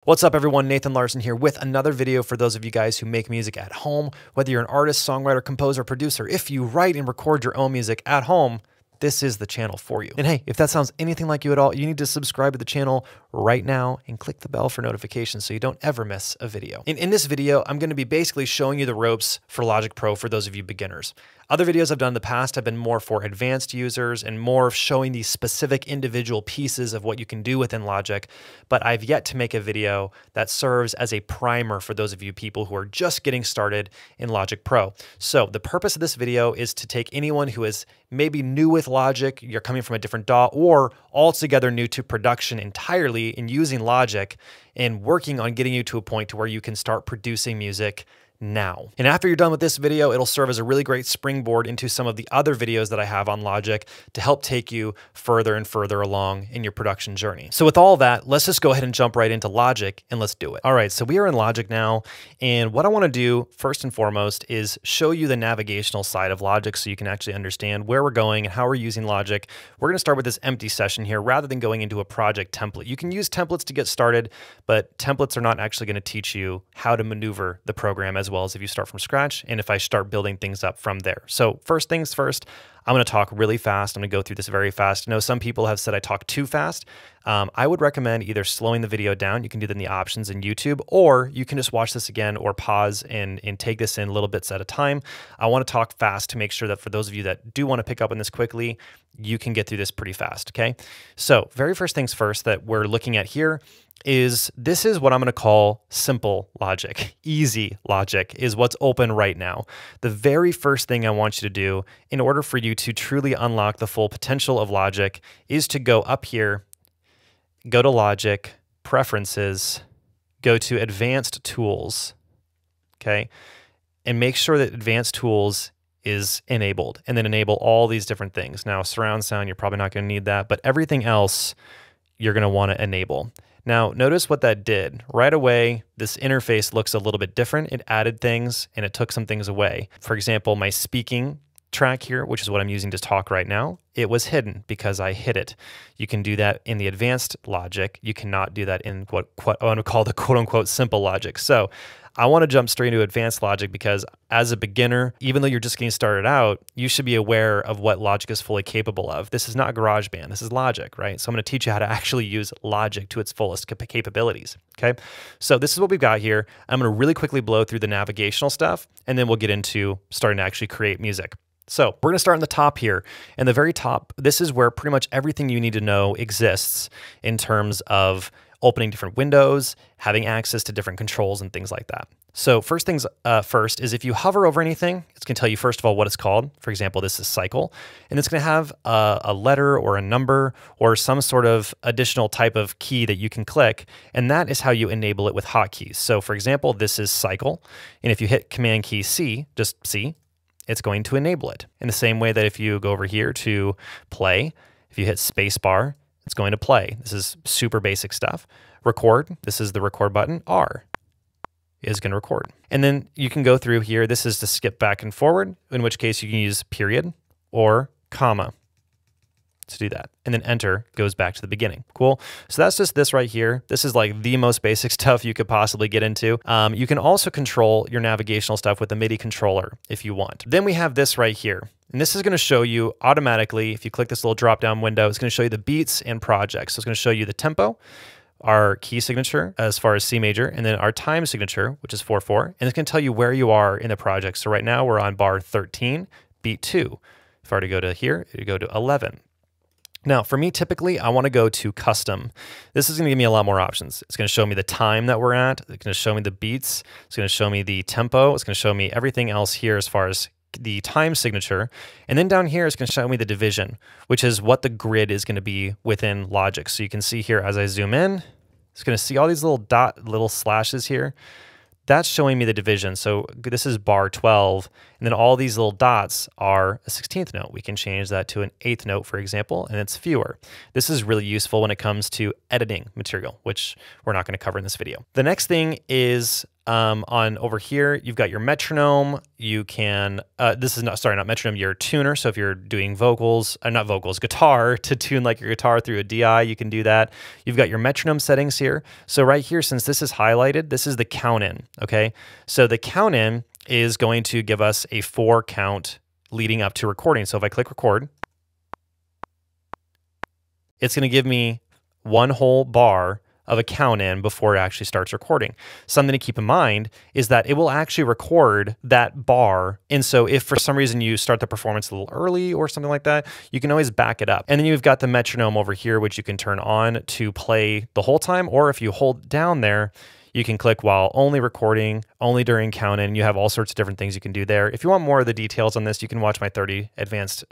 What's up everyone, Nathan Larson here with another video for those of you guys who make music at home. Whether you're an artist, songwriter, composer, producer, if you write and record your own music at home, this is the channel for you. And hey, if that sounds anything like you at all, you need to subscribe to the channel right now and click the bell for notifications so you don't ever miss a video. In this video, I'm gonna be basically showing you the ropes for Logic Pro for those of you beginners. Other videos I've done in the past have been more for advanced users and more of showing these specific individual pieces of what you can do within Logic, but I've yet to make a video that serves as a primer for those of you people who are just getting started in Logic Pro. So the purpose of this video is to take anyone who is maybe new with Logic, you're coming from a different DAW, or altogether new to production entirely in using Logic and working on getting you to a point to where you can start producing music now. And after you're done with this video, it'll serve as a really great springboard into some of the other videos that I have on Logic to help take you further and further along in your production journey. So with all that, let's just go ahead and jump right into Logic and let's do it. All right, so we are in Logic now, and what I want to do first and foremost is show you the navigational side of Logic so you can actually understand where we're going and how we're using Logic. We're going to start with this empty session here rather than going into a project template. You can use templates to get started, but templates are not actually going to teach you how to maneuver the program as well as if you start from scratch and if I start building things up from there. So first things first, I'm going to talk really fast. I'm going to go through this very fast. I know some people have said I talk too fast. I would recommend either slowing the video down. You can do that in the options in YouTube, or you can just watch this again or pause and take this in little bits at a time. I want to talk fast to make sure that for those of you that do want to pick up on this quickly, you can get through this pretty fast, okay? So very first things first that we're looking at here is this is what I'm going to call simple logic. Easy logic is what's open right now. The very first thing I want you to do in order for you to truly unlock the full potential of Logic is to go up here, go to Logic, Preferences, go to Advanced Tools, okay? And make sure that Advanced Tools is enabled, and then enable all these different things. Now, surround sound, you're probably not going to need that, but everything else you're going to want to enable. Now, notice what that did. Right away, this interface looks a little bit different. It added things and it took some things away. For example, my speaking track here, which is what I'm using to talk right now, it was hidden because I hid it. You can do that in the advanced Logic. You cannot do that in what I want to call the quote-unquote simple Logic. So I want to jump straight into advanced Logic because as a beginner, even though you're just getting started out, you should be aware of what Logic is fully capable of. This is not GarageBand, this is Logic, right? So I'm going to teach you how to actually use Logic to its fullest capabilities, okay? So this is what we've got here. I'm going to really quickly blow through the navigational stuff, and then we'll get into starting to actually create music. So we're going to start on the top here. And the very top, this is where pretty much everything you need to know exists in terms of opening different windows, having access to different controls and things like that. So first things first is if you hover over anything, it's going to tell you first of all what it's called. For example, this is cycle, and it's going to have a letter or a number or some sort of additional type of key that you can click, and that is how you enable it with hotkeys. So for example, this is cycle, and if you hit Command key C, just C, it's going to enable it. In the same way that if you go over here to play, if you hit spacebar, it's going to play. This is super basic stuff. Record, this is the record button. R is going to record. And then you can go through here. This is to skip back and forward, in which case you can use period or comma to do that. And then enter goes back to the beginning. Cool. So that's just this right here. This is like the most basic stuff you could possibly get into. You can also control your navigational stuff with the MIDI controller if you want. Then we have this right here. And this is going to show you automatically, if you click this little drop-down window, it's going to show you the beats and projects. So it's going to show you the tempo, our key signature as far as C major, and then our time signature, which is 4/4. And it's going to tell you where you are in the project. So right now we're on bar 13, beat 2. If I were to go to here, it would go to 11. Now, for me, typically, I want to go to custom. This is going to give me a lot more options. It's going to show me the time that we're at. It's going to show me the beats. It's going to show me the tempo. It's going to show me everything else here as far as the time signature. And then down here, it's going to show me the division, which is what the grid is going to be within Logic. So you can see here as I zoom in, it's going to see all these little slashes here. That's showing me the division. So this is bar 12, and then all these little dots are a 16th note. We can change that to an 8th note, for example, and it's fewer. This is really useful when it comes to editing material, which we're not going to cover in this video. The next thing is on over here, you've got your metronome. You can, this is not metronome, your tuner. So if you're doing vocals, not vocals, guitar, to tune like your guitar through a DI, you can do that. You've got your metronome settings here. So right here, since this is highlighted, this is the count in, okay? So the count in is going to give us a 4 count leading up to recording. So if I click record, it's going to give me 1 whole bar of a count in before it actually starts recording. Something to keep in mind is that it will actually record that bar. And so if for some reason you start the performance a little early or something like that, you can always back it up. And then you've got the metronome over here, which you can turn on to play the whole time. Or if you hold down there, you can click while only recording, only during count in. You have all sorts of different things you can do there. If you want more of the details on this, you can watch my 30 advanced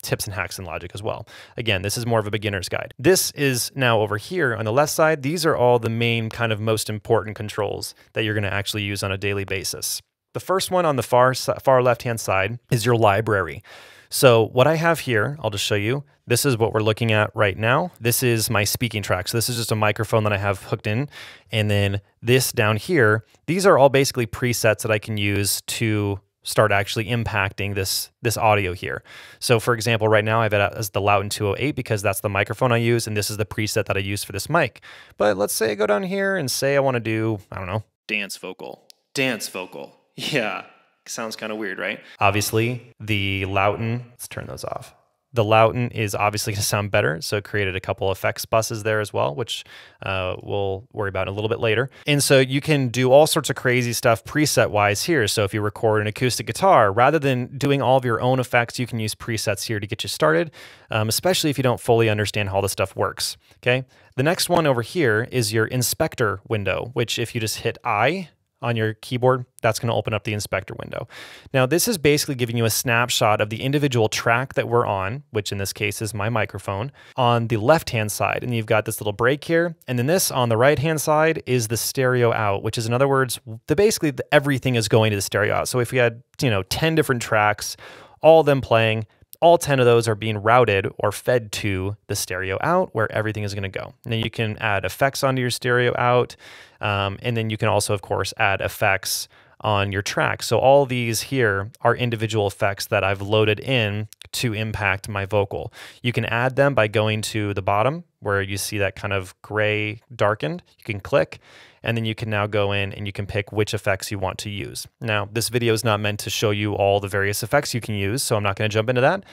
tips and hacks in Logic as well. Again, this is more of a beginner's guide. This is now over here on the left side. These are all the main kind of most important controls that you're going to actually use on a daily basis. The first one on the far left-hand side is your library. So what I have here, I'll just show you. This is what we're looking at right now. This is my speaking track. So this is just a microphone that I have hooked in. And then this down here, these are all basically presets that I can use to start actually impacting this audio here. So for example, right now I have it as the Lauten 208 because that's the microphone I use, and this is the preset that I use for this mic. But let's say I go down here and say I want to do, I don't know, dance vocal. Dance vocal. Yeah. Sounds kind of weird, right? Obviously, the Lauten, let's turn those off. The Lauten is obviously going to sound better, so it created a couple effects buses there as well, which we'll worry about a little bit later. And so you can do all sorts of crazy stuff preset-wise here. So if you record an acoustic guitar, rather than doing all of your own effects, you can use presets here to get you started, especially if you don't fully understand how this stuff works, okay? The next one over here is your inspector window, which if you just hit I on your keyboard, that's going to open up the inspector window. Now, this is basically giving you a snapshot of the individual track that we're on, which in this case is my microphone, on the left-hand side. And you've got this little break here. And then this on the right-hand side is the stereo out, which is, in other words, basically everything is going to the stereo out. So if we had, 10 different tracks, all of them playing, all 10 of those are being routed or fed to the stereo out where everything is going to go. And then you can add effects onto your stereo out. And then you can also, of course, add effects on your track. So all these here are individual effects that I've loaded in to impact my vocal. You can add them by going to the bottom where you see that kind of gray darkened. You can click, and then you can now go in and you can pick which effects you want to use. Now, this video is not meant to show you all the various effects you can use, so I'm not going to jump into that.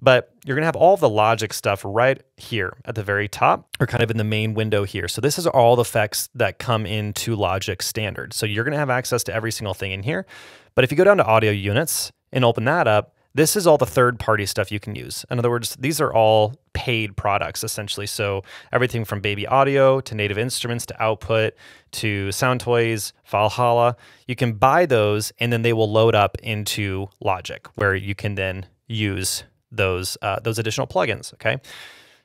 But you're going to have all the Logic stuff right here at the very top, or kind of in the main window here. So this is all the effects that come into Logic standard. So you're going to have access to every single thing in here. But if you go down to audio units and open that up, this is all the third-party stuff you can use. In other words, these are all paid products, essentially. So everything from Baby Audio to Native Instruments to Output to Soundtoys, Valhalla, you can buy those, and then they will load up into Logic, where you can then use those additional plugins, okay?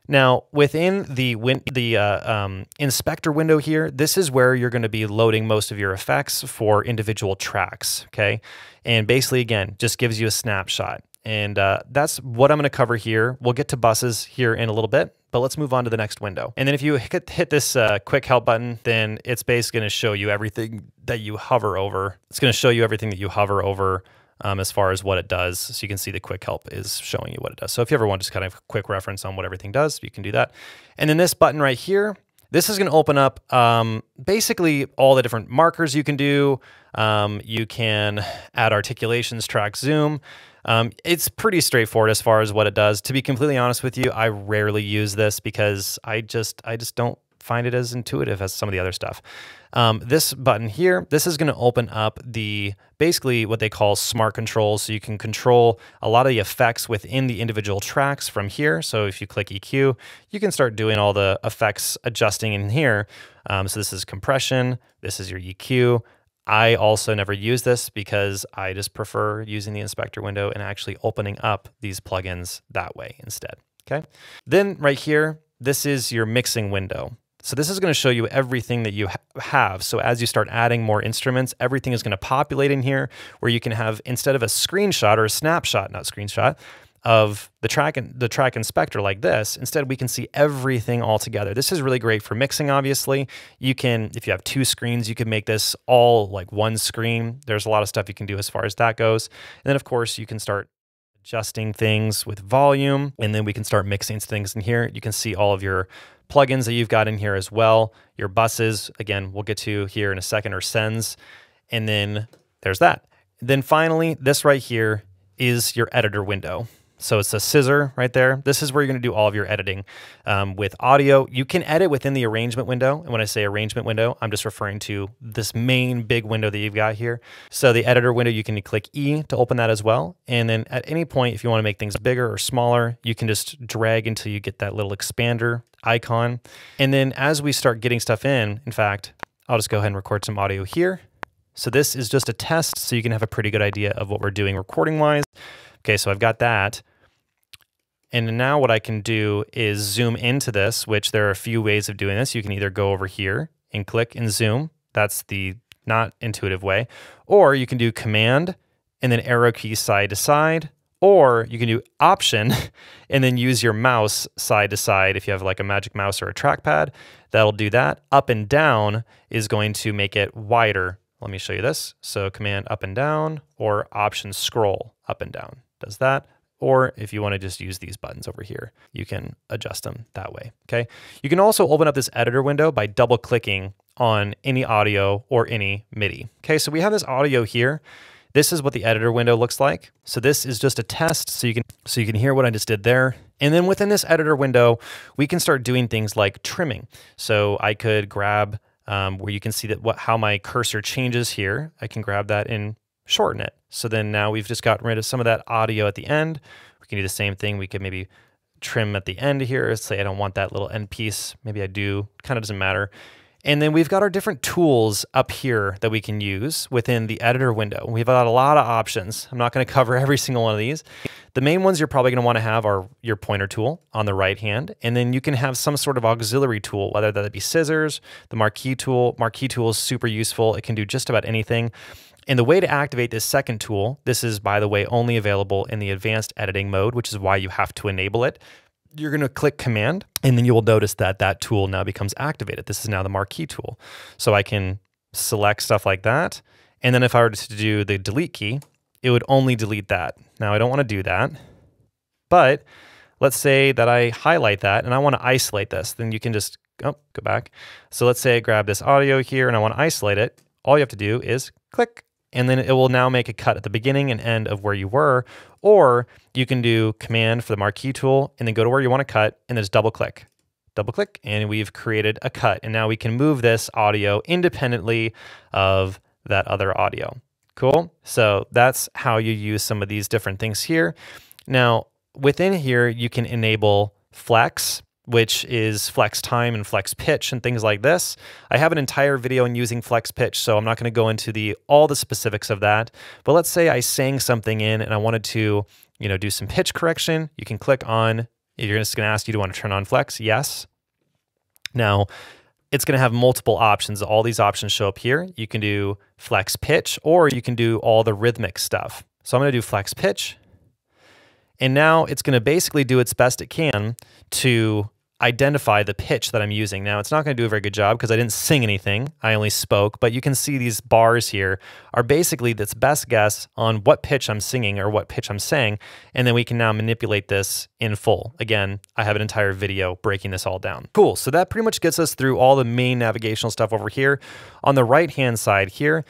Now, within the inspector window here, this is where you're going to be loading most of your effects for individual tracks, okay? And basically, again, just gives you a snapshot. And that's what I'm going to cover here. We'll get to buses here in a little bit, but let's move on to the next window. And then if you hit this quick help button, then it's basically going to show you everything that you hover over. It's going to show you everything that you hover over as far as what it does. So you can see the quick help is showing you what it does. So if you ever want just kind of a quick reference on what everything does, you can do that. And then this button right here, this is going to open up basically all the different markers you can do. You can add articulations, track zoom. It's pretty straightforward as far as what it does. To be completely honest with you, I rarely use this because I just don't find it as intuitive as some of the other stuff. This button here, this is going to open up basically what they call smart controls. So you can control a lot of the effects within the individual tracks from here. So if you click EQ, you can start doing all the effects adjusting in here. So this is compression, this is your EQ. I also never use this because I just prefer using the inspector window and actually opening up these plugins that way instead, okay? Then right here, this is your mixing window. So this is going to show you everything that you have. So as you start adding more instruments, everything is going to populate in here where you can have, instead of a screenshot or a snapshot, not screenshot, of the track inspector like this. Instead, we can see everything all together. This is really great for mixing, obviously. You can, if you have 2 screens, you can make this all like one screen. There's a lot of stuff you can do as far as that goes. And then of course you can start adjusting things with volume, and then we can start mixing things in here. You can see all of your plugins that you've got in here as well. Your buses, again, we'll get to here in a second, or sends. And then there's that. Then finally, this right here is your editor window. So it's a scissor right there. This is where you're going to do all of your editing. With audio, you can edit within the arrangement window. And when I say arrangement window, I'm just referring to this main big window that you've got here. So the editor window, you can click E to open that as well. And then at any point, if you want to make things bigger or smaller, you can just drag until you get that little expander icon. And then as we start getting stuff in fact, I'll just go ahead and record some audio here. So this is just a test, so you can have a pretty good idea of what we're doing recording-wise. Okay, so I've got that. And now what I can do is zoom into this, which there are a few ways of doing this. You can either go over here and click and zoom. That's the not intuitive way. Or you can do Command and then arrow key side to side. Or you can do Option and then use your mouse side to side. If you have like a magic mouse or a trackpad, that'll do that. Up and down is going to make it wider. Let me show you this. So Command up and down, or Option scroll up and down does that. Or if you want to just use these buttons over here, you can adjust them that way, okay? You can also open up this editor window by double clicking on any audio or any MIDI. Okay, so we have this audio here. This is what the editor window looks like. So this is just a test, so you can hear what I just did there. And then within this editor window, we can start doing things like trimming. So I could grab where you can see that how my cursor changes here. I can grab that and shorten it. So then now we've just gotten rid of some of that audio at the end. We can do the same thing. We could maybe trim at the end here. Let's say I don't want that little end piece. Maybe I do, kind of doesn't matter. And then we've got our different tools up here that we can use within the editor window. We've got a lot of options. I'm not going to cover every single one of these. The main ones you're probably going to want to have are your pointer tool on the right hand, and then you can have some sort of auxiliary tool, whether that be scissors, the marquee tool. Marquee tool is super useful. It can do just about anything. And the way to activate this second tool, this is, by the way, only available in the advanced editing mode, which is why you have to enable it. You're going to click Command, and then you will notice that that tool now becomes activated. This is now the marquee tool. So I can select stuff like that. And then if I were to do the delete key, it would only delete that. Now I don't want to do that, but let's say that I highlight that and I want to isolate this. Then you can just, go back. So let's say I grab this audio here and I want to isolate it. All you have to do is click, and then it will now make a cut at the beginning and end of where you were. Or you can do Command for the marquee tool and then go to where you want to cut and then just double click, and we've created a cut. And now we can move this audio independently of that other audio. Cool. So that's how you use some of these different things here. Now within here, you can enable flex, which is flex time and flex pitch and things like this. I have an entire video on using flex pitch, so I'm not going to go into all the specifics of that. But let's say I sang something in and I wanted to, do some pitch correction. You can click on, you're just going to ask you to want to turn on flex. Yes. Now it's going to have multiple options. All these options show up here. You can do flex pitch, or you can do all the rhythmic stuff. So I'm going to do flex pitch. And now it's going to basically do its best it can to identify the pitch that I'm using. Now it's not going to do a very good job because I didn't sing anything, I only spoke, but you can see these bars here are basically its best guess on what pitch I'm singing or what pitch I'm saying, and then we can now manipulate this in full. Again, I have an entire video breaking this all down. Cool, so that pretty much gets us through all the main navigational stuff over here. On the right hand side here,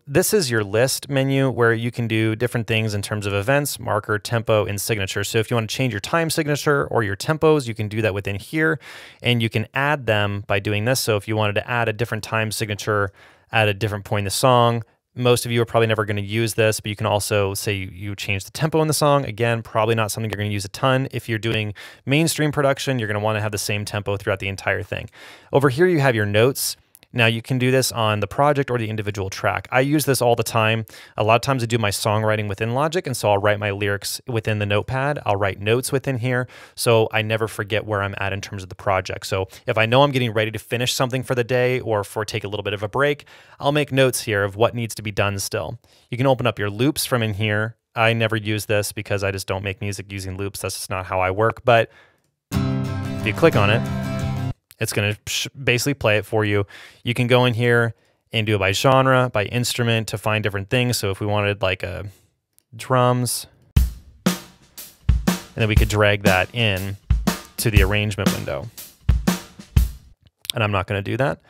this is your list menu where you can do different things in terms of events, marker, tempo, and signature. So if you want to change your time signature or your tempos, you can do that within here, and you can add them by doing this. So if you wanted to add a different time signature at a different point in the song, most of you are probably never going to use this, but you can also say you change the tempo in the song. Again, probably not something you're going to use a ton. If you're doing mainstream production, you're going to want to have the same tempo throughout the entire thing. Over here, you have your notes. Now you can do this on the project or the individual track. I use this all the time. A lot of times I do my songwriting within Logic, and so I'll write my lyrics within the notepad. I'll write notes within here, so I never forget where I'm at in terms of the project. So if I know I'm getting ready to finish something for the day or take a little bit of a break, I'll make notes here of what needs to be done still. You can open up your loops from in here. I never use this because I just don't make music using loops. That's just not how I work. But if you click on it, it's going to basically play it for you. You can go in here and do it by genre, by instrument to find different things. So if we wanted like a drums, and then we could drag that in to the arrangement window. And I'm not going to do that.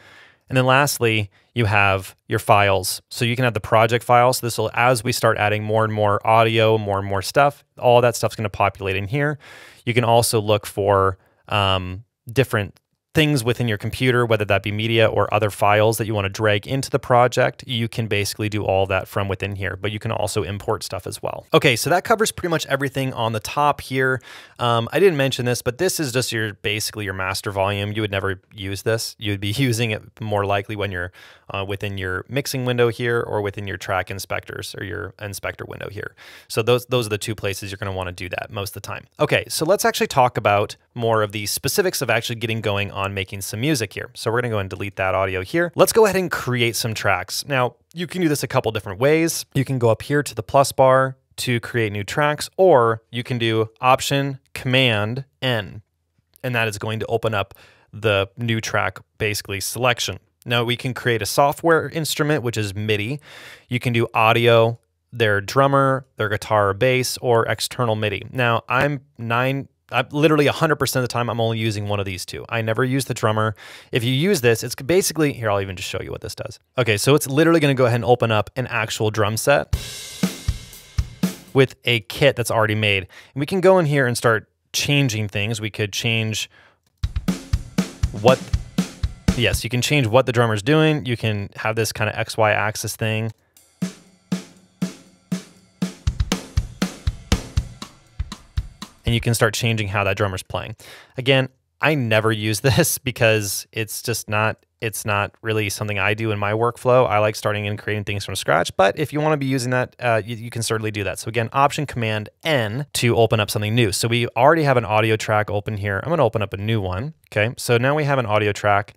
And then lastly, you have your files. So you can have the project files. So this will, as we start adding more and more audio, more and more stuff, all that stuff's going to populate in here. You can also look for different things within your computer, whether that be media or other files that you want to drag into the project. You can basically do all of that from within here, but you can also import stuff as well. Okay, so that covers pretty much everything on the top here. I didn't mention this, but this is just basically your master volume. You would never use this. You would be using it more likely when you're within your mixing window here or within your track inspectors or your inspector window here. So those are the two places you're going to want to do that most of the time. Okay, so let's actually talk about more of the specifics of actually getting going on making some music here. So we're going to go and delete that audio here. Let's go ahead and create some tracks. Now, you can do this a couple different ways. You can go up here to the plus bar to create new tracks, or you can do Option Command N, and that is going to open up the new track basically selection. Now we can create a software instrument, which is MIDI. You can do audio, their drummer, their guitar or bass, or external MIDI. Now I'm literally 100% of the time I'm only using one of these two. I never use the drummer. If you use this, it's basically, here, I'll even just show you what this does. Okay, so it's literally gonna go ahead and open up an actual drum set with a kit that's already made. And we can go in here and start changing things. We could change yes, you can change what the drummer's doing. You can have this kind of XY axis thing. And you can start changing how that drummer's playing. Again, I never use this because it's not really something I do in my workflow. I like starting and creating things from scratch, but if you want to be using that, you can certainly do that. So again, Option Command N to open up something new. So we already have an audio track open here. I'm going to open up a new one. Okay, so now we have an audio track,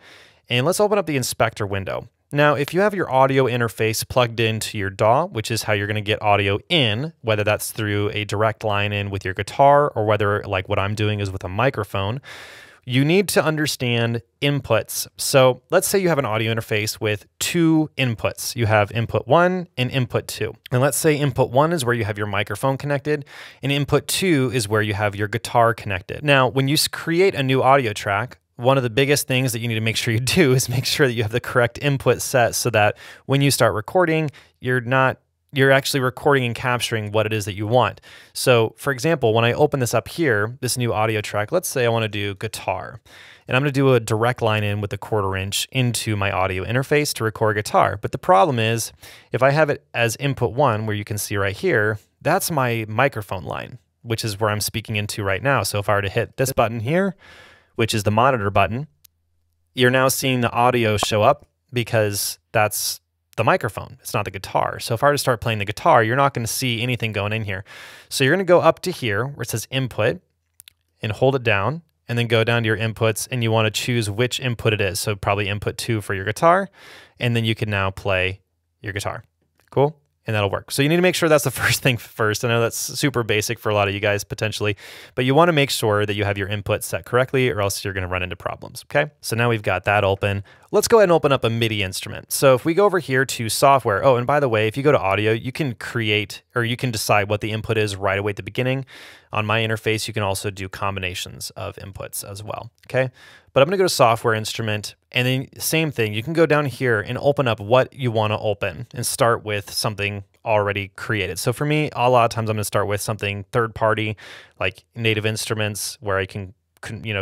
and let's open up the inspector window. Now, if you have your audio interface plugged into your DAW, which is how you're going to get audio in, whether that's through a direct line in with your guitar or whether, like what I'm doing, is with a microphone, you need to understand inputs. So let's say you have an audio interface with two inputs. You have input 1 and input 2. And let's say input 1 is where you have your microphone connected, and input 2 is where you have your guitar connected. Now, when you create a new audio track, one of the biggest things that you need to make sure you do is make sure that you have the correct input set so that when you start recording, you're actually recording and capturing what it is that you want. So for example, when I open this up here, this new audio track, let's say I want to do guitar, and I'm going to do a direct line in with a 1/4 inch into my audio interface to record guitar. But the problem is, if I have it as input 1, where you can see right here, that's my microphone line, which is where I'm speaking into right now. So if I were to hit this button here, which is the monitor button, you're now seeing the audio show up because that's the microphone. It's not the guitar. So if I were to start playing the guitar, you're not going to see anything going in here. So you're going to go up to here where it says input and hold it down, and then go down to your inputs, and you want to choose which input it is. So probably input 2 for your guitar, and then you can now play your guitar. Cool? And that'll work. So you need to make sure that's the first thing first. I know that's super basic for a lot of you guys potentially, but you want to make sure that you have your input set correctly, or else you're going to run into problems. Okay. So now we've got that open. Let's go ahead and open up a MIDI instrument. So if we go over here to software, oh, and by the way, if you go to audio, you can create, or you can decide what the input is right away at the beginning. On my interface, you can also do combinations of inputs as well. Okay. But I'm going to go to software instrument, and then same thing. You can go down here and open up what you want to open and start with something already created. So for me, a lot of times I'm going to start with something third party, like Native Instruments, where I can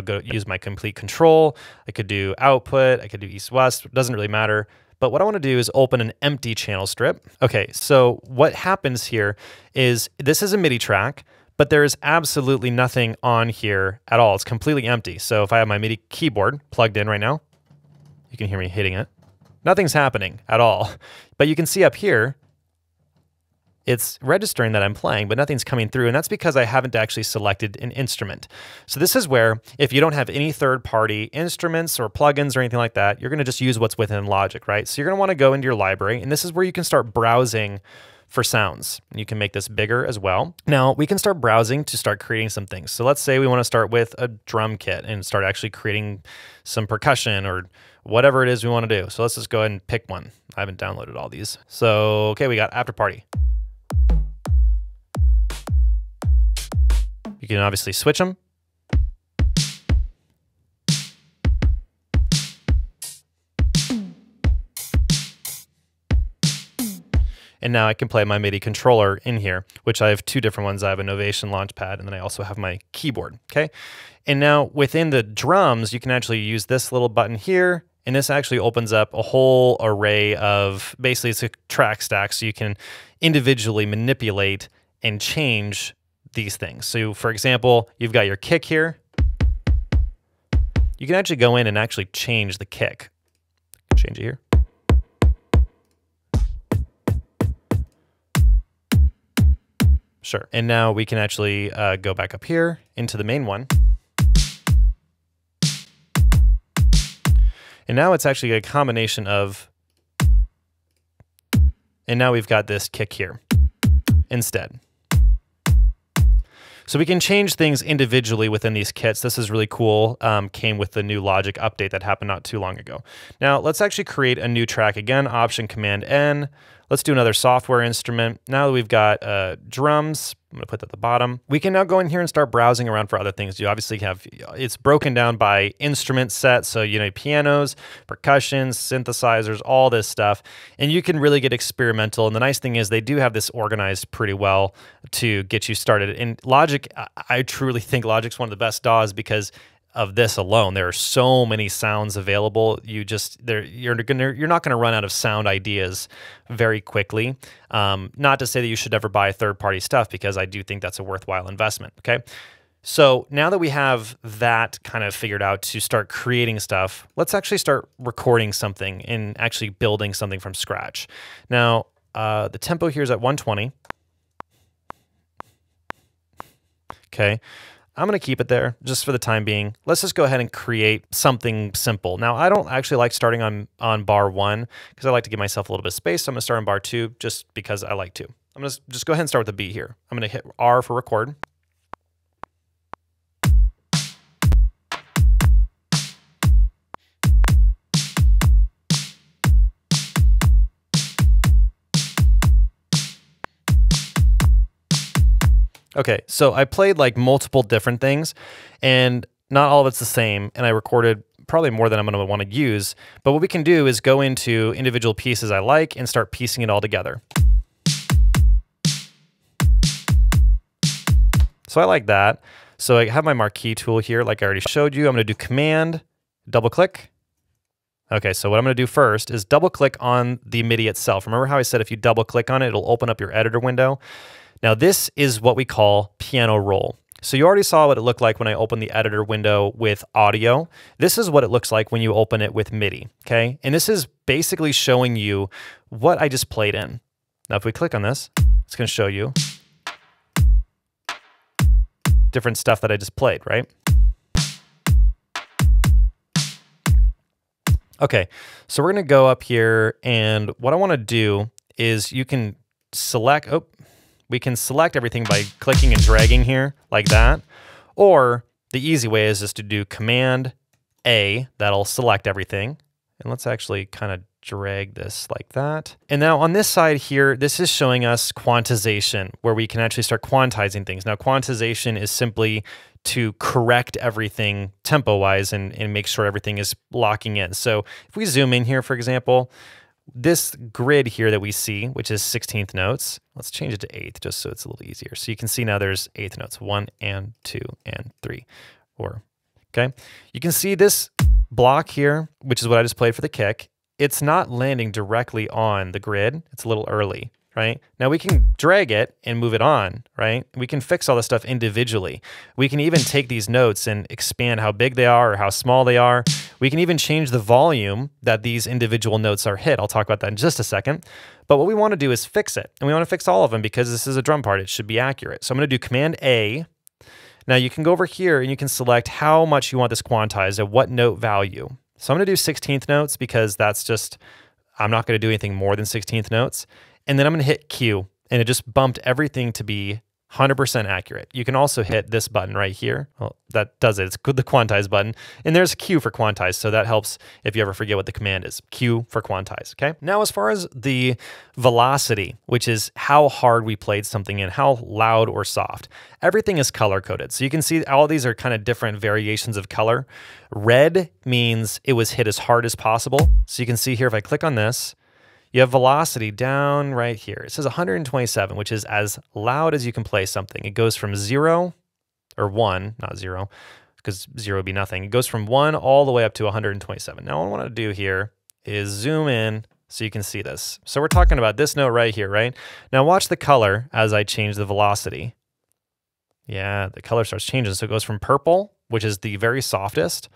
go use my complete control. I could do output. I could do east west. It doesn't really matter. But what I want to do is open an empty channel strip. Okay, so what happens here is this is a MIDI track, but there is absolutely nothing on here at all. It's completely empty. So if I have my MIDI keyboard plugged in right now, you can hear me hitting it. Nothing's happening at all. But you can see up here, it's registering that I'm playing, but nothing's coming through. And that's because I haven't actually selected an instrument. So this is where, if you don't have any third-party instruments or plugins or anything like that, you're going to just use what's within Logic, right? So you're going to want to go into your library, and this is where you can start browsing for sounds. You can make this bigger as well. Now we can start browsing to start creating some things. So let's say we want to start with a drum kit and start actually creating some percussion or whatever it is we want to do. So let's just go ahead and pick one. I haven't downloaded all these. So, okay, we got After Party. You can obviously switch them. And now I can play my MIDI controller in here, which I have two different ones. I have a Novation Launchpad, and then I also have my keyboard, okay? And now within the drums, you can actually use this little button here, and this actually opens up a whole array of, basically it's a track stack, so you can individually manipulate and change these things. So for example, you've got your kick here. You can actually go in and actually change the kick. Change it here. Sure. And now we can actually go back up here into the main one. And now it's actually a combination of, and now we've got this kick here instead. So we can change things individually within these kits. This is really cool. Came with the new Logic update that happened not too long ago. Now let's actually create a new track. Again, Option Command N. Let's do another software instrument. Now that we've got drums, I'm gonna put that at the bottom. We can now go in here and start browsing around for other things. You obviously have, it's broken down by instrument set. So, you know, pianos, percussions, synthesizers, all this stuff. And you can really get experimental. And the nice thing is they do have this organized pretty well to get you started. And Logic, I truly think Logic's one of the best DAWs because of this alone. There are so many sounds available. You're not gonna run out of sound ideas very quickly. Not to say that you should never buy third-party stuff, because I do think that's a worthwhile investment, okay? So now that we have that kind of figured out to start creating stuff, let's actually start recording something and actually building something from scratch. Now, the tempo here is at 120. Okay. I'm going to keep it there just for the time being. Let's just go ahead and create something simple. Now, I don't actually like starting on bar 1 because I like to give myself a little bit of space. So I'm going to start on bar 2 just because I like to. I'm going to just go ahead and start with a beat here. I'm going to hit R for record. Okay, so I played like multiple different things and not all of it's the same, and I recorded probably more than I'm going to want to use, but what we can do is go into individual pieces I like and start piecing it all together. So I like that. So I have my marquee tool here like I already showed you. I'm going to do Command, double click. Okay, so what I'm going to do first is double click on the MIDI itself. Remember how I said if you double click on it, it'll open up your editor window? Now this is what we call piano roll. So you already saw what it looked like when I opened the editor window with audio. This is what it looks like when you open it with MIDI, okay? And this is basically showing you what I just played in. Now if we click on this, it's gonna show you different stuff that I just played, right? Okay, so we're gonna go up here, and what I wanna do is you can select, we can select everything by clicking and dragging here like that. Or the easy way is just to do Command A, that'll select everything. And let's actually kind of drag this like that. And now on this side here, this is showing us quantization, where we can actually start quantizing things. Now quantization is simply to correct everything tempo-wise and make sure everything is locking in. So if we zoom in here, for example, this grid here that we see, which is 16th notes, let's change it to 8th just so it's a little easier. So you can see now there's 8th notes, 1 and 2 and 3, okay? You can see this block here, which is what I just played for the kick. It's not landing directly on the grid. It's a little early, right? Now we can drag it and move it on, right? We can fix all this stuff individually. We can even take these notes and expand how big they are or how small they are. We can even change the volume that these individual notes are hit. I'll talk about that in just a second. But what we want to do is fix it. And we want to fix all of them because this is a drum part. It should be accurate. So I'm going to do Command A. Now you can go over here and you can select how much you want this quantized at what note value. So I'm going to do 16th notes because that's just, I'm not going to do anything more than 16th notes. And then I'm going to hit Q. and it just bumped everything to be 100% accurate. You can also hit this button right here. Well, that does it. It's the quantize button. And there's Q for quantize, so that helps if you ever forget what the command is. Q for quantize, okay? Now, as far as the velocity, which is how hard we played something in, how loud or soft, everything is color-coded. So you can see all these are kind of different variations of color. Red means it was hit as hard as possible. So you can see here, if I click on this, you have velocity down right here. It says 127, which is as loud as you can play something. It goes from 0, or 1, not 0, because 0 would be nothing. It goes from 1 all the way up to 127. Now, what I want to do here is zoom in so you can see this. So we're talking about this note right here, right? Now watch the color as I change the velocity. Yeah, the color starts changing. So it goes from purple, which is the very softest,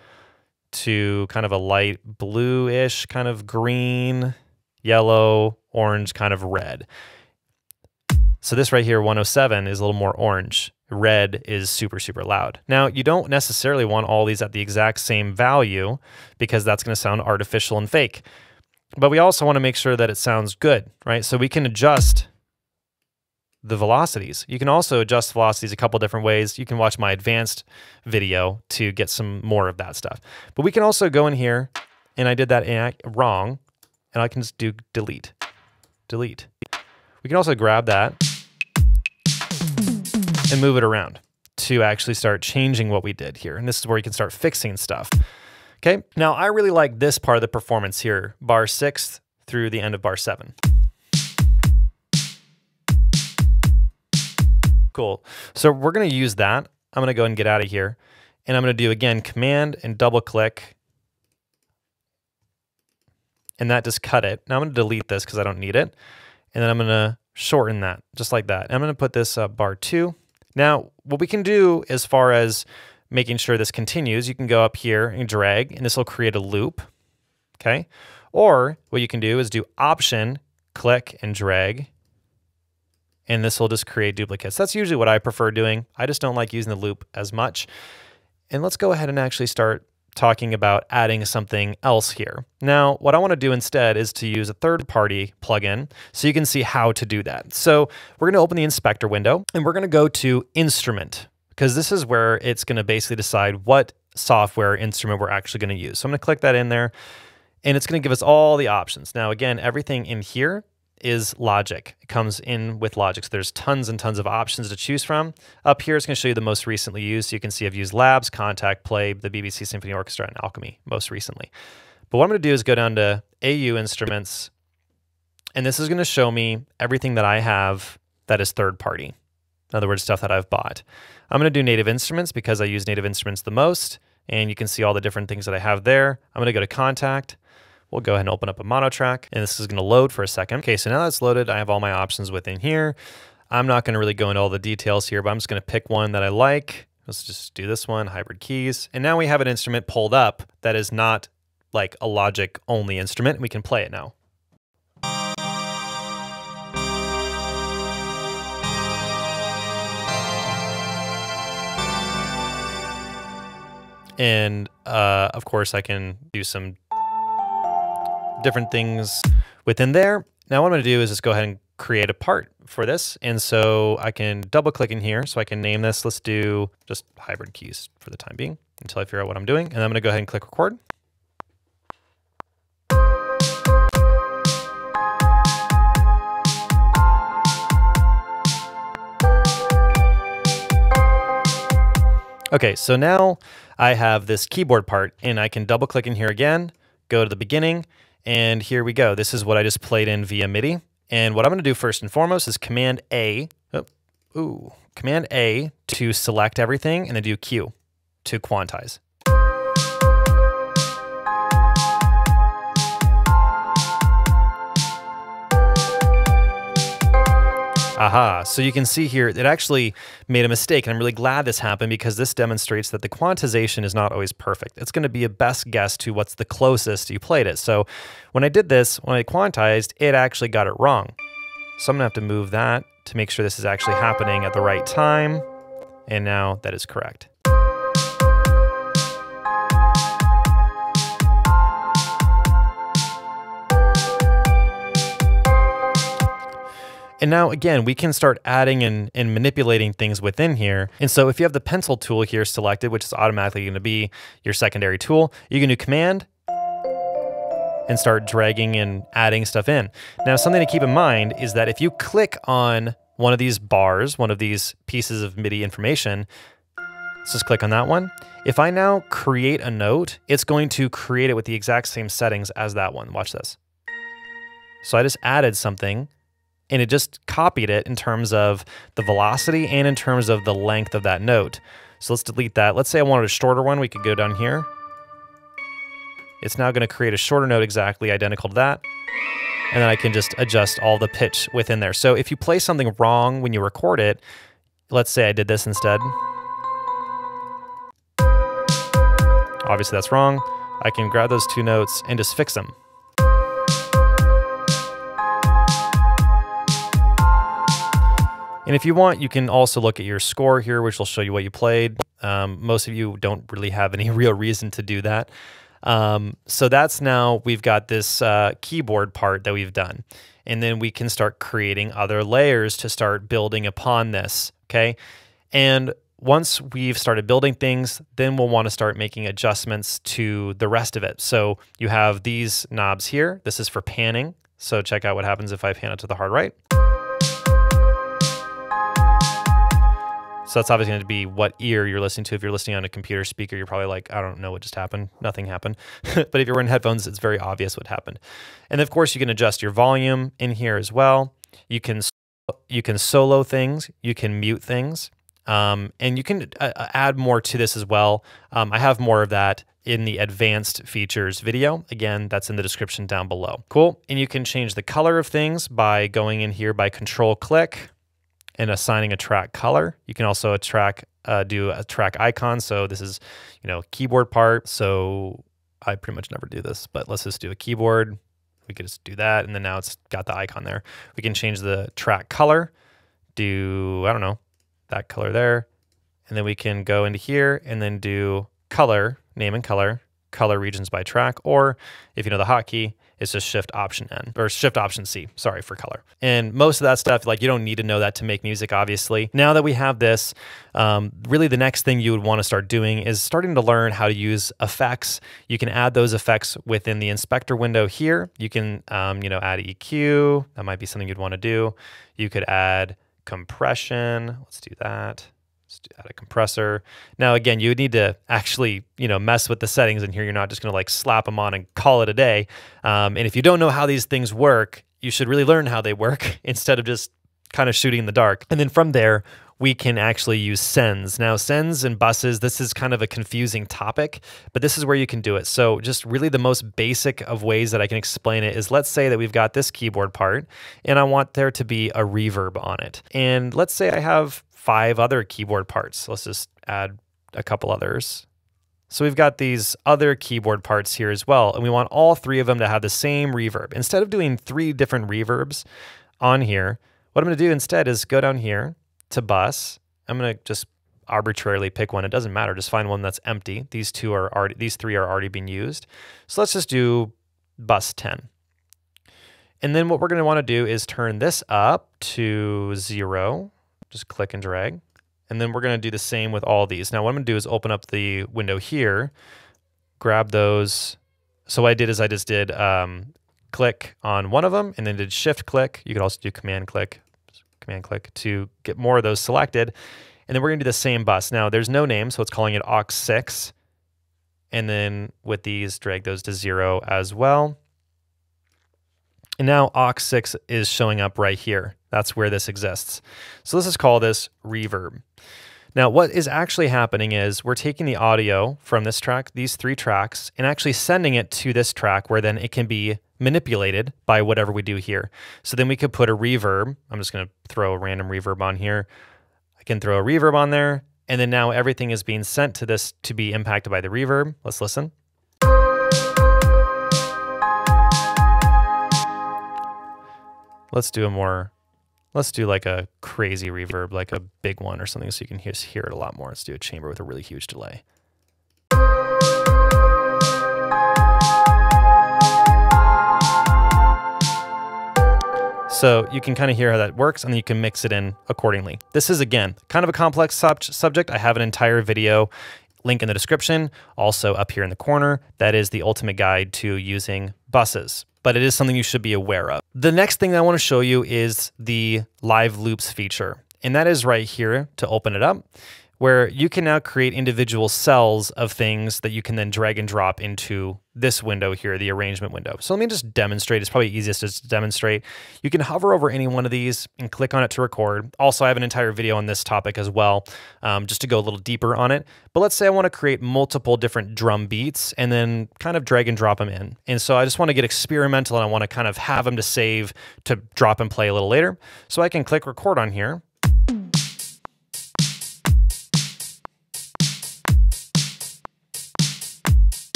to kind of a light bluish, kind of green, yellow, orange, kind of red. So this right here, 107, is a little more orange. Red is super, super loud. Now, you don't necessarily want all these at the exact same value because that's going to sound artificial and fake. But we also want to make sure that it sounds good, right? So we can adjust the velocities. You can also adjust velocities a couple different ways. You can watch my advanced video to get some more of that stuff. But we can also go in here, and I did that wrong, and I can just do delete. Delete. We can also grab that and move it around to actually start changing what we did here. And this is where you can start fixing stuff. Okay, now I really like this part of the performance here, bar 6 through the end of bar 7. Cool. So we're going to use that. I'm going to go and get out of here. And I'm going to do, again, command and double click. And that just cut it. Now I'm going to delete this because I don't need it. And then I'm going to shorten that, just like that. I'm going to put this bar 2. Now, what we can do as far as making sure this continues, you can go up here and drag, and this will create a loop, okay? Or what you can do is do Option, click, and drag, and this will just create duplicates. That's usually what I prefer doing. I just don't like using the loop as much. And let's go ahead and actually start talking about adding something else here. Now, what I want to do instead is to use a third-party plugin so you can see how to do that. So we're going to open the inspector window, and we're going to go to Instrument, because this is where it's going to basically decide what software instrument we're actually going to use. So I'm going to click that in there, and it's going to give us all the options. Now, again, everything in here is Logic. It comes in with Logic, so there's tons and tons of options to choose from. Up here, it's going to show you the most recently used. So you can see I've used Labs, Kontakt, Play, the BBC Symphony Orchestra, and Alchemy most recently. But what I'm going to do is go down to AU Instruments, and this is going to show me everything that I have that is third party. In other words, stuff that I've bought. I'm going to do Native Instruments because I use Native Instruments the most, and you can see all the different things that I have there. I'm going to go to Kontakt. We'll go ahead and open up a mono track, and this is going to load for a second. Okay, so now that's loaded, I have all my options within here. I'm not going to really go into all the details here, but I'm just going to pick one that I like. Let's just do this one, hybrid keys. And now we have an instrument pulled up that is not like a Logic only instrument. We can play it now. And of course I can do some different things within there. Now what I'm going to do is just go ahead and create a part for this. And so I can double click in here so I can name this. Let's do just hybrid keys for the time being until I figure out what I'm doing. And I'm going to go ahead and click record. Okay, so now I have this keyboard part, and I can double click in here again, go to the beginning, and here we go. This is what I just played in via MIDI. And what I'm going to do first and foremost is Command A, Command A to select everything, and then do Q to quantize. Aha, so you can see here, it actually made a mistake, and I'm really glad this happened because this demonstrates that the quantization is not always perfect. It's going to be a best guess to what's the closest you played it. So when I did this, when I quantized, it actually got it wrong. So I'm going to have to move that to make sure this is actually happening at the right time. And now that is correct. And now again, we can start adding and manipulating things within here. And so if you have the pencil tool here selected, which is automatically going to be your secondary tool, you can do Command and start dragging and adding stuff in. Now, something to keep in mind is that if you click on one of these bars, one of these pieces of MIDI information, let's just click on that one. If I now create a note, it's going to create it with the exact same settings as that one. Watch this. So I just added something and it just copied it in terms of the velocity and in terms of the length of that note. So let's delete that. Let's say I wanted a shorter one. We could go down here. It's now going to create a shorter note exactly identical to that. And then I can just adjust all the pitch within there. So if you play something wrong when you record it, let's say I did this instead. Obviously that's wrong. I can grab those two notes and just fix them. And if you want, you can also look at your score here, which will show you what you played. Most of you don't really have any real reason to do that. So that's now we've got this keyboard part that we've done. And then we can start creating other layers to start building upon this, okay? And once we've started building things, then we'll want to start making adjustments to the rest of it. So you have these knobs here. This is for panning. So check out what happens if I pan it to the hard right. So that's obviously going to be what ear you're listening to. If you're listening on a computer speaker, you're probably like, I don't know what just happened. Nothing happened. But if you're wearing headphones, it's very obvious what happened. And of course, you can adjust your volume in here as well. You can solo things. You can mute things. And you can add more to this as well. I have more of that in the advanced features video. Again, that's in the description down below. Cool. And you can change the color of things by going in here by Control-click and assigning a track color. You can also do a track icon. So this is, keyboard part. So I pretty much never do this, but let's just do a keyboard. We could just do that. And then now it's got the icon there. We can change the track color, do, I don't know, that color there. And then we can go into here and then do color, name and color regions by track, or if you know the hotkey, it's just Shift Option N or Shift Option C, sorry, for color. And most of that stuff, like, you don't need to know that to make music, obviously. Now that we have this, really the next thing you would want to start doing is starting to learn how to use effects. You can add those effects within the inspector window here. You can, add EQ. That might be something you'd want to do. You could add compression. Let's do that. Let's add a compressor. Now, again, you would need to actually, mess with the settings in here. You're not just going to like slap them on and call it a day. And if you don't know how these things work, you should really learn how they work instead of just kind of shooting in the dark. And then from there, we can actually use sends. Now, sends and buses, this is kind of a confusing topic, but this is where you can do it. So just really the most basic of ways that I can explain it is, let's say that we've got this keyboard part and I want there to be a reverb on it. And let's say I have 5 other keyboard parts. Let's just add a couple others. So we've got these other keyboard parts here as well, and we want all 3 of them to have the same reverb. Instead of doing 3 different reverbs on here, what I'm going to do instead is go down here to bus. I'm going to just arbitrarily pick one. It doesn't matter. Just find one that's empty. These 3 are already being used. So let's just do bus 10. And then what we're going to want to do is turn this up to 0. Just click and drag. And then we're going to do the same with all these. Now what I'm going to do is open up the window here, grab those. So what I did is I just did click on one of them and then did shift click. You could also do command click to get more of those selected. And then we're going to do the same bus. Now there's no name, so it's calling it aux 6. And then with these, drag those to 0 as well. And now aux 6 is showing up right here. That's where this exists. So let's just call this reverb. Now what is actually happening is we're taking the audio from this track, these 3 tracks, and actually sending it to this track where then it can be manipulated by whatever we do here. So then we could put a reverb. I'm just going to throw a random reverb on here. I can throw a reverb on there, and then now everything is being sent to this to be impacted by the reverb. Let's listen. Let's do like a crazy reverb, like a big one or something, so you can just hear it a lot more. Let's do a chamber with a really huge delay. So you can kind of hear how that works, and then you can mix it in accordingly. This is, again, kind of a complex subject. I have an entire video, link in the description, also up here in the corner. That is the ultimate guide to using buses, but it is something you should be aware of. The next thing I want to show you is the live loops feature, and that is right here to open it up, where you can now create individual cells of things that you can then drag and drop into this window here, the arrangement window. So let me just demonstrate. It's probably easiest to demonstrate. You can hover over any one of these and click on it to record. Also, I have an entire video on this topic as well, just to go a little deeper on it. But let's say I want to create multiple different drum beats and then kind of drag and drop them in. And so I just want to get experimental, and I want to kind of have them to save to drop and play a little later. So I can click record on here.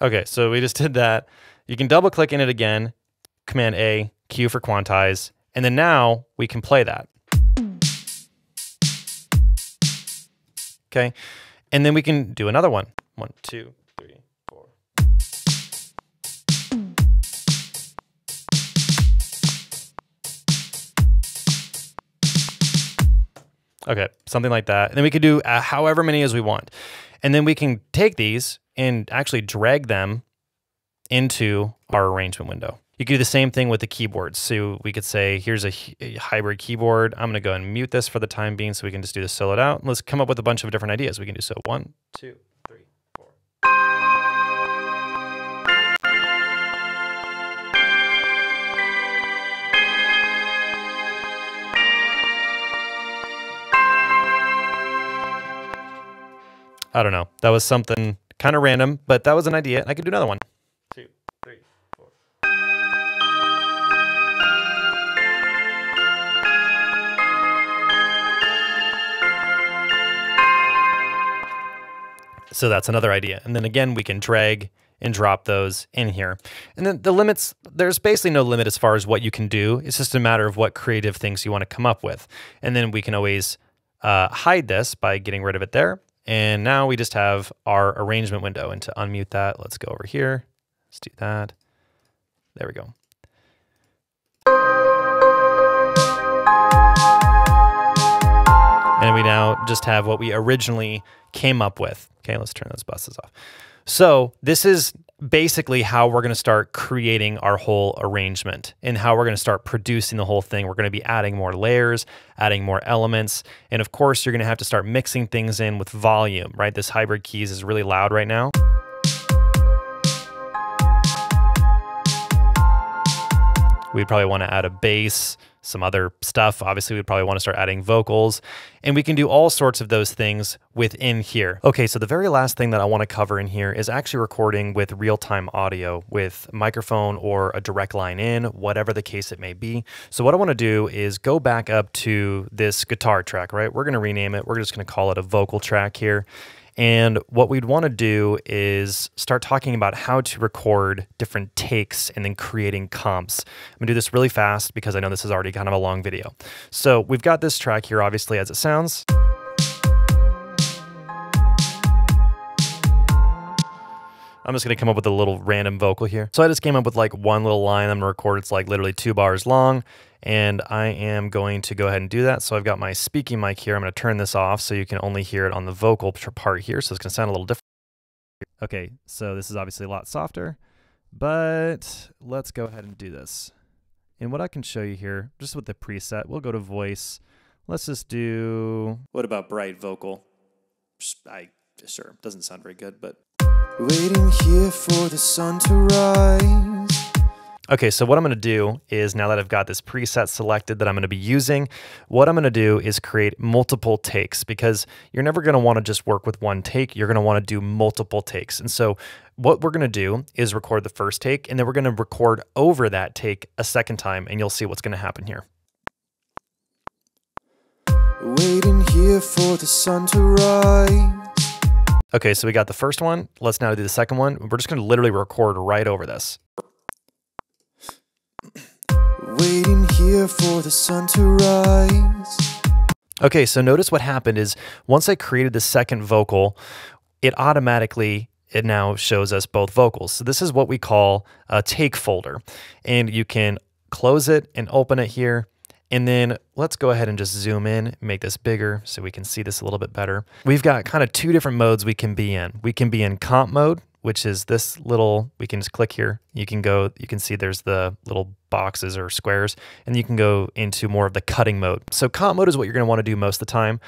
Okay, so we just did that. You can double click in it again, Command A, Q for quantize, and then now we can play that. Okay, and then we can do another one. 1, 2, 3, 4. Okay, something like that. And then we could do however many as we want. And then we can take these and actually drag them into our arrangement window. You can do the same thing with the keyboards. So we could say, here's a hybrid keyboard. I'm gonna go and mute this for the time being so we can just do the soloed out. Let's come up with a bunch of different ideas. We can do so 1, 2, 3, 4. I don't know. That was something kind of random, but that was an idea. I could do another one. 2, 3, 4. So that's another idea. And then again, we can drag and drop those in here. And then the limits, there's basically no limit as far as what you can do. It's just a matter of what creative things you want to come up with. And then we can always hide this by getting rid of it there. And now we just have our arrangement window. And to unmute that, let's go over here. Let's do that. There we go. And we now just have what we originally came up with. Okay, let's turn those buses off. So this is basically how we're going to start creating our whole arrangement and how we're going to start producing the whole thing. We're going to be adding more layers, adding more elements. And of course, you're going to have to start mixing things in with volume, right? This hybrid keys is really loud right now. We'd probably want to add a bass, some other stuff. Obviously, we'd probably want to start adding vocals, and we can do all sorts of those things within here. Okay, so the very last thing that I want to cover in here is actually recording with real-time audio with microphone or a direct line in, whatever the case it may be. So what I want to do is go back up to this guitar track, right? We're going to rename it. We're just going to call it a vocal track here. And what we'd want to do is start talking about how to record different takes and then creating comps. I'm going to do this really fast because I know this is already kind of a long video. So we've got this track here, obviously, as it sounds. I'm just going to come up with a little random vocal here. So I just came up with like one little line I'm going to record. It's like literally 2 bars long. And I am going to go ahead and do that. So I've got my speaking mic here. I'm going to turn this off so you can only hear it on the vocal part here. So it's going to sound a little different. Okay, so this is obviously a lot softer, but let's go ahead and do this. And what I can show you here, just with the preset, we'll go to voice. Let's just do, what about bright vocal? Sure, doesn't sound very good, but. Waiting here for the sun to rise. Okay, so what I'm going to do is, now that I've got this preset selected that I'm going to be using, what I'm going to do is create multiple takes, because you're never going to want to just work with one take. You're going to want to do multiple takes. And so what we're going to do is record the first take, and then we're going to record over that take a second time, and you'll see what's going to happen here. Waiting here for the sun to rise. Okay, so we got the first one. Let's now do the second one. We're just going to literally record right over this. Waiting here for the sun to rise. Okay, so notice what happened is once I created the second vocal, it automatically it now shows us both vocals. So this is what we call a take folder. And you can close it and open it here. And then let's go ahead and just zoom in, make this bigger so we can see this a little bit better. We've got kind of two different modes we can be in. We can be in comp mode, which is this little, we can just click here. You can see there's the little boxes or squares, and you can go into more of the cutting mode. So comp mode is what you're gonna wanna do most of the time.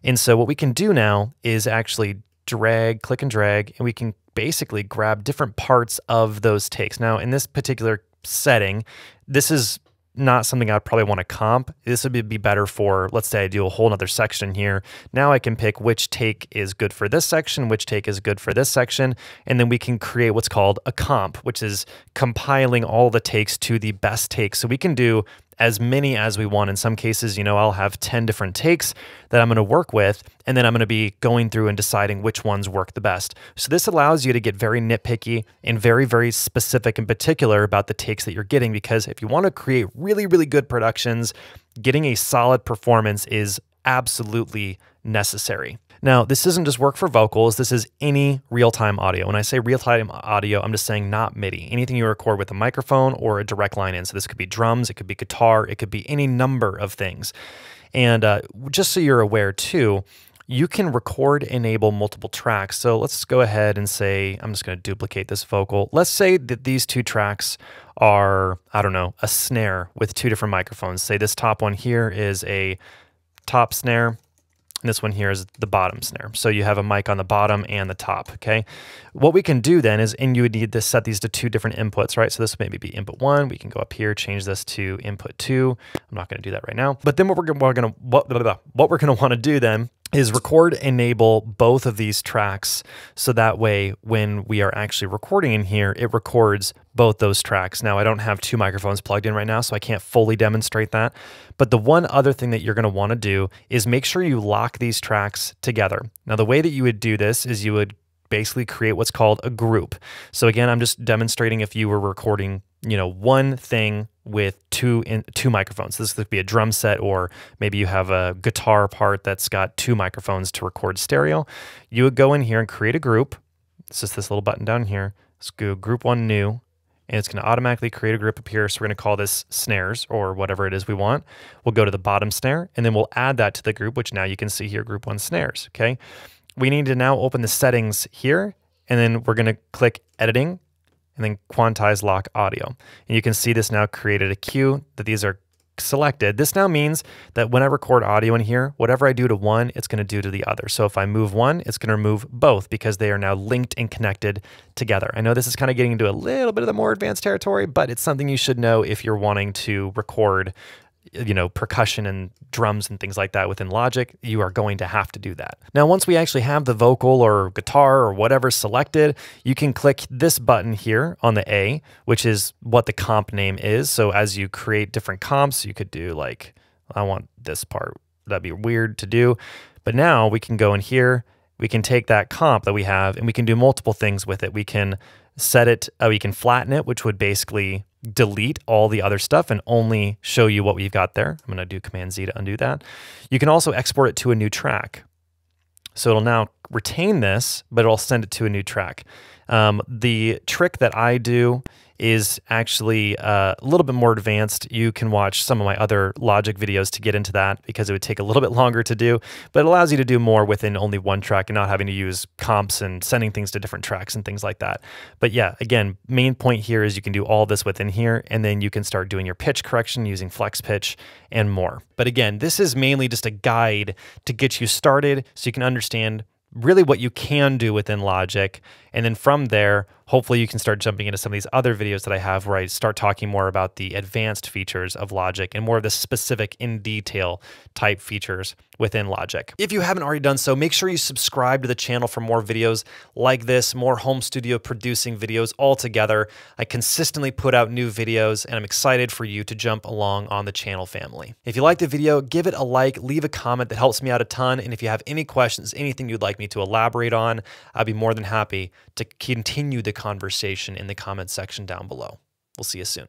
And so what we can do now is actually click and drag, and we can basically grab different parts of those takes. Now, in this particular setting, this is not something I'd probably want to comp. This would be better for, let's say I do a whole nother section here. Now I can pick which take is good for this section, which take is good for this section, and then we can create what's called a comp, which is compiling all the takes to the best take. So we can do as many as we want. In some cases, you know, I'll have 10 different takes that I'm going to work with, and then I'm going to be going through and deciding which ones work the best. So this allows you to get very nitpicky and very, very specific and particular about the takes that you're getting, because if you want to create really, really good productions, getting a solid performance is absolutely necessary. Now, this doesn't just work for vocals, this is any real-time audio. When I say real-time audio, I'm just saying not MIDI. Anything you record with a microphone or a direct line in. So this could be drums, it could be guitar, it could be any number of things. And just so you're aware too, you can record enable multiple tracks. So let's go ahead and say, I'm just gonna duplicate this vocal. Let's say that these two tracks are, I don't know, a snare with two different microphones. Say this top one here is a top snare, and this one here is the bottom snare. So you have a mic on the bottom and the top, okay? What we can do then is, and you would need to set these to two different inputs, right? So this would maybe be input 1. We can go up here, change this to input 2. I'm not gonna do that right now. But then what we're gonna wanna do then is record enable both of these tracks, so that way when we are actually recording in here, it records both those tracks. Now, I don't have two microphones plugged in right now, so I can't fully demonstrate that. But the one other thing that you're gonna wanna do is make sure you lock these tracks together. Now, the way that you would do this is you would basically create what's called a group. So again, I'm just demonstrating if you were recording, you know, one thing with two microphones. This could be a drum set, or maybe you have a guitar part that's got two microphones to record stereo. You would go in here and create a group. It's just this little button down here. Let's go group 1 new, and it's going to automatically create a group up here. So we're going to call this snares, or whatever it is we want. We'll go to the bottom snare, and then we'll add that to the group, which now you can see here, group 1 snares, okay? We need to now open the settings here, and then we're going to click editing, and then quantize lock audio. And you can see this now created a queue that these are selected. This now means that when I record audio in here, whatever I do to one, it's going to do to the other. So if I move one, it's going to remove both, because they are now linked and connected together. I know this is kind of getting into a little bit of the more advanced territory, but it's something you should know if you're wanting to record, you know, percussion and drums and things like that within Logic. You are going to have to do that. Now, once we actually have the vocal or guitar or whatever selected, you can click this button here on the A, which is what the comp name is. So as you create different comps, you could do like, I want this part. That'd be weird to do. But now we can go in here, we can take that comp that we have, and we can do multiple things with it. We can set it, we can flatten it, which would basically delete all the other stuff and only show you what we've got there. I'm going to do Command Z to undo that. You can also export it to a new track. So it'll now retain this, but it'll send it to a new track. The trick that I do is actually a little bit more advanced. You can watch some of my other Logic videos to get into that, because it would take a little bit longer to do, but it allows you to do more within only one track and not having to use comps and sending things to different tracks and things like that. But yeah, again, main point here is you can do all this within here, and then you can start doing your pitch correction using flex pitch and more. But again, this is mainly just a guide to get you started so you can understand really what you can do within Logic. And then from there, hopefully you can start jumping into some of these other videos that I have where I start talking more about the advanced features of Logic and more of the specific in detail type features within Logic. If you haven't already done so, make sure you subscribe to the channel for more videos like this, more home studio producing videos all together. I consistently put out new videos, and I'm excited for you to jump along on the channel family. If you liked the video, give it a like, leave a comment, that helps me out a ton. And if you have any questions, anything you'd like me to elaborate on, I'd be more than happy to continue the conversation in the comment section down below. We'll see you soon.